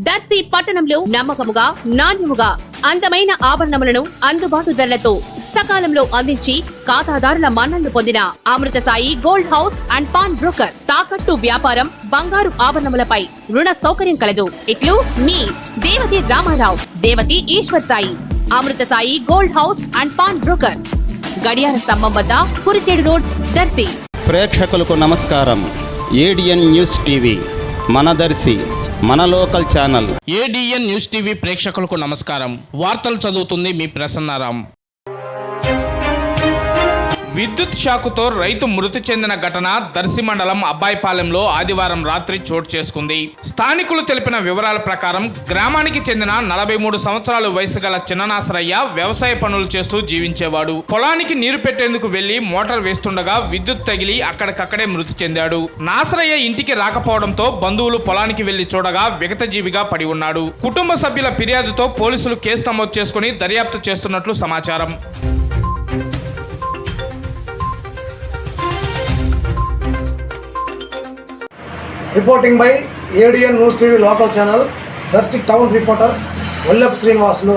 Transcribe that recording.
దర్శి పట్టణంలో నమ్మకముగా నాణ్యముగా అందమైన ఆభరణములను అందుబాటు ధరలతో సకాలంలో అందించి ఖాతాదారుల మన్ననలు పొందిన Amrutha Sai gold house and pawn broker. తాకట్టు వ్యాపారం, బంగారు ఆభరణములపై రుణ సౌకర్యం కలదు. ఇట్లు మీ Devathi Ramarao, Devathi Eswar Sai. Amrutha Sai gold house and pawn brokers, గడియార స్తంభం వద్ద కురిచేడు రోడ్, దర్శి. ప్రేక్షకులకు నమస్కారం. ఏడిఎన్ న్యూస్ టీవీ మన దర్శి, మన local channel. ADN news TV ప్రేక్షకులకు నమస్కారం. వార్తలు చదువుతుంది మీ ప్రసన్నారాం. విద్యుత్ షాకుతో రైతు మృతి చెందిన ఘటన దర్శి మండలం అబ్బాయిపాలెంలో ఆదివారం రాత్రి చోటు చేసుకుంది. స్థానికులు తెలిపిన వివరాల ప్రకారం గ్రామానికి చెందిన 43 సంవత్సరాల వయసు గల చిన్ననాసరయ్య వ్యవసాయ పనులు చేస్తూ జీవించేవాడు. పొలానికి నీరు పెట్టేందుకు వెళ్లి మోటార్ వేస్తుండగా విద్యుత్ తగిలి అక్కడికక్కడే మృతి చెందాడు. నాసరయ్య ఇంటికి రాకపోవడంతో బంధువులు పొలానికి వెళ్లి చూడగా విగతజీవిగా పడి ఉన్నాడు. కుటుంబ సభ్యుల ఫిర్యాదుతో పోలీసులు కేసు నమోదు చేసుకుని దర్యాప్తు చేస్తున్నట్లు సమాచారం. Reporting by ADN news TV local channel. Darsi town reporter Vallabha Srinivasulu.